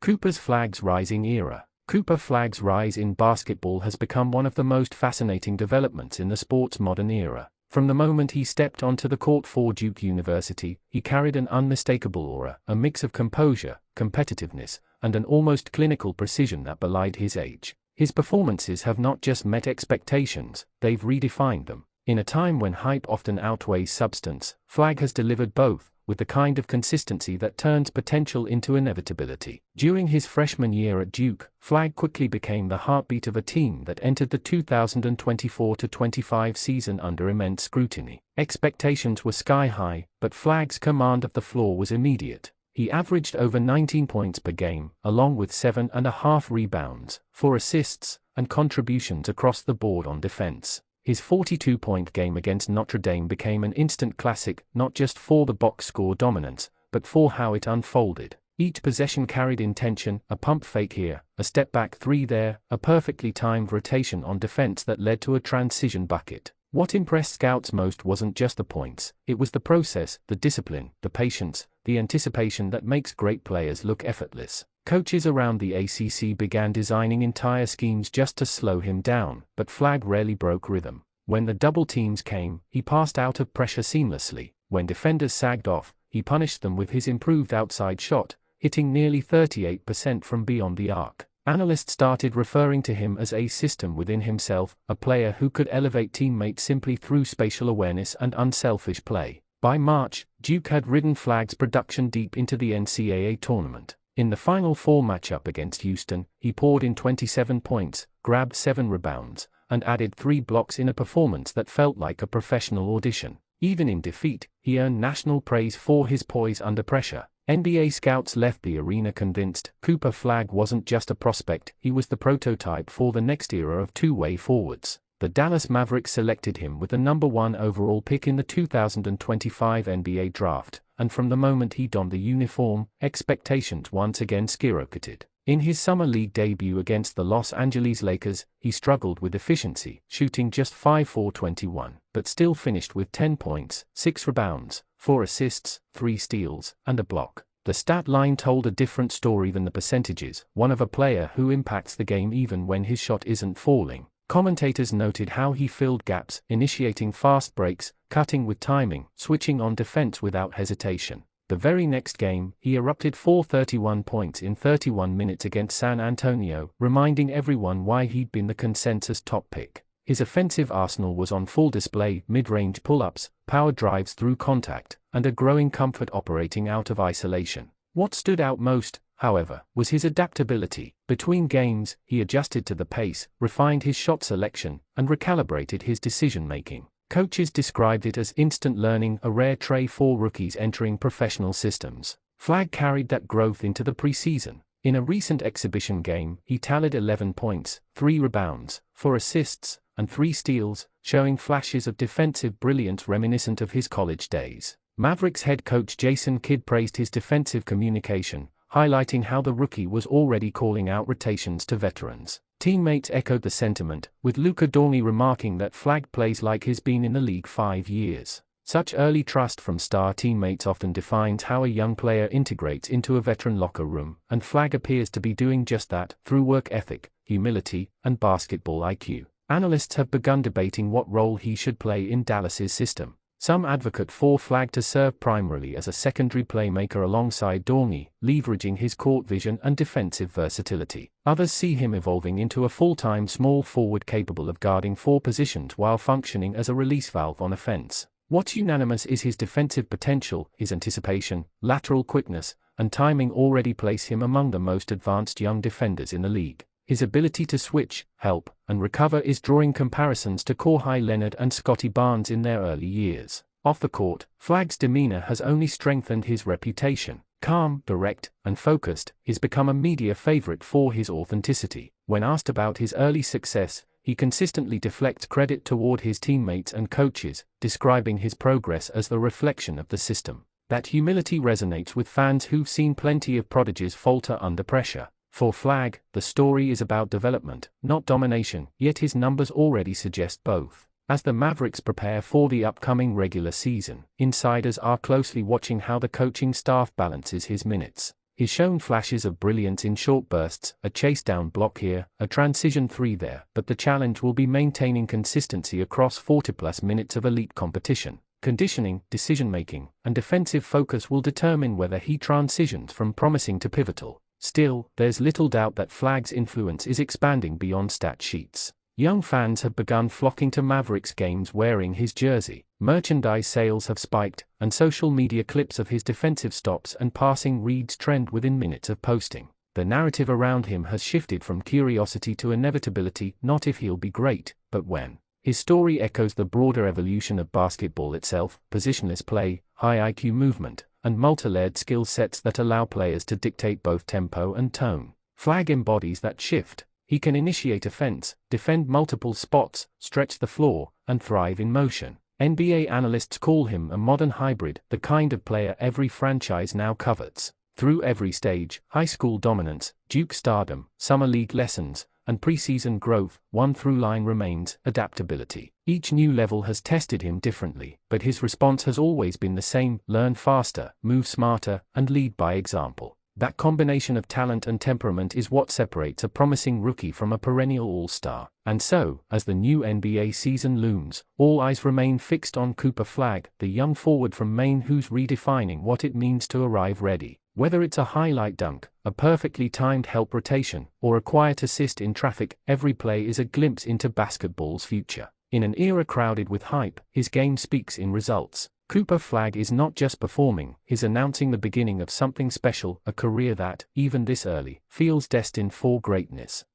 Cooper's Flag's rising era. Cooper Flag's rise in basketball has become one of the most fascinating developments in the sport's modern era. From the moment he stepped onto the court for Duke University, he carried an unmistakable aura, a mix of composure, competitiveness, and an almost clinical precision that belied his age. His performances have not just met expectations, they've redefined them. In a time when hype often outweighs substance, Flag has delivered both, with the kind of consistency that turns potential into inevitability. During his freshman year at Duke, Flag quickly became the heartbeat of a team that entered the 2024-25 season under immense scrutiny. Expectations were sky-high, but Flag's command of the floor was immediate. He averaged over 19 points per game, along with 7.5 rebounds, 4 assists, and contributions across the board on defense. His 42-point game against Notre Dame became an instant classic, not just for the box score dominance, but for how it unfolded. Each possession carried intention, a pump fake here, a step-back three there, a perfectly timed rotation on defense that led to a transition bucket. What impressed scouts most wasn't just the points, it was the process, the discipline, the patience, the anticipation that makes great players look effortless. Coaches around the ACC began designing entire schemes just to slow him down, but Flag rarely broke rhythm. When the double teams came, he passed out of pressure seamlessly. When defenders sagged off, he punished them with his improved outside shot, hitting nearly 38% from beyond the arc. Analysts started referring to him as a system within himself, a player who could elevate teammates simply through spatial awareness and unselfish play. By March, Duke had ridden Flag's production deep into the NCAA tournament. In the Final Four matchup against Houston, he poured in 27 points, grabbed 7 rebounds, and added 3 blocks in a performance that felt like a professional audition. Even in defeat, he earned national praise for his poise under pressure. NBA scouts left the arena convinced Cooper Flag wasn't just a prospect, he was the prototype for the next era of two-way forwards. The Dallas Mavericks selected him with the #1 overall pick in the 2025 NBA draft, and from the moment he donned the uniform, expectations once again skyrocketed. In his summer league debut against the Los Angeles Lakers, he struggled with efficiency, shooting just 5 for 21, but still finished with 10 points, 6 rebounds, 4 assists, 3 steals, and a block. The stat line told a different story than the percentages, one of a player who impacts the game even when his shot isn't falling. Commentators noted how he filled gaps, initiating fast breaks, cutting with timing, switching on defense without hesitation. The very next game, he erupted for 31 points in 31 minutes against San Antonio, reminding everyone why he'd been the consensus top pick. His offensive arsenal was on full display: mid-range pull-ups, power drives through contact, and a growing comfort operating out of isolation. What stood out most, however, was his adaptability. Between games, he adjusted to the pace, refined his shot selection, and recalibrated his decision-making. Coaches described it as instant learning, a rare trait for rookies entering professional systems. Flag carried that growth into the preseason. In a recent exhibition game, he tallied 11 points, 3 rebounds, 4 assists, and 3 steals, showing flashes of defensive brilliance reminiscent of his college days. Mavericks head coach Jason Kidd praised his defensive communication, highlighting how the rookie was already calling out rotations to veterans. Teammates echoed the sentiment, with Luka Doncic remarking that Flag plays like he's been in the league 5 years. Such early trust from star teammates often defines how a young player integrates into a veteran locker room, and Flag appears to be doing just that, through work ethic, humility, and basketball IQ. Analysts have begun debating what role he should play in Dallas's system. Some advocate for Flag to serve primarily as a secondary playmaker alongside Doncic, leveraging his court vision and defensive versatility. Others see him evolving into a full-time small forward capable of guarding 4 positions while functioning as a release valve on offense. What's unanimous is his defensive potential, his anticipation, lateral quickness, and timing already place him among the most advanced young defenders in the league. His ability to switch, help, and recover is drawing comparisons to Kawhi Leonard and Scottie Barnes in their early years. Off the court, Flag's demeanor has only strengthened his reputation. Calm, direct, and focused, he's become a media favorite for his authenticity. When asked about his early success, he consistently deflects credit toward his teammates and coaches, describing his progress as the reflection of the system. That humility resonates with fans who've seen plenty of prodigies falter under pressure. For Flag, the story is about development, not domination, yet his numbers already suggest both. As the Mavericks prepare for the upcoming regular season, insiders are closely watching how the coaching staff balances his minutes. He's shown flashes of brilliance in short bursts, a chase down block here, a transition 3 there, but the challenge will be maintaining consistency across 40+ minutes of elite competition. Conditioning, decision-making, and defensive focus will determine whether he transitions from promising to pivotal. Still, there's little doubt that Flagg's influence is expanding beyond stat sheets. Young fans have begun flocking to Mavericks games wearing his jersey, merchandise sales have spiked, and social media clips of his defensive stops and passing reads trend within minutes of posting. The narrative around him has shifted from curiosity to inevitability, not if he'll be great, but when. His story echoes the broader evolution of basketball itself: positionless play, high IQ movement, and multi-layered skill sets that allow players to dictate both tempo and tone. Flagg embodies that shift. He can initiate offense, defend multiple spots, stretch the floor, and thrive in motion. NBA analysts call him a modern hybrid, the kind of player every franchise now covets. Through every stage, high school dominance, Duke stardom, summer league lessons, and preseason growth, one through line remains adaptability. Each new level has tested him differently, but his response has always been the same: learn faster, move smarter, and lead by example. That combination of talent and temperament is what separates a promising rookie from a perennial all-star. And so, as the new NBA season looms, all eyes remain fixed on Cooper Flagg, the young forward from Maine who's redefining what it means to arrive ready. Whether it's a highlight dunk, a perfectly timed help rotation, or a quiet assist in traffic, every play is a glimpse into basketball's future. In an era crowded with hype, his game speaks in results. Cooper Flagg is not just performing, he's announcing the beginning of something special, a career that, even this early, feels destined for greatness.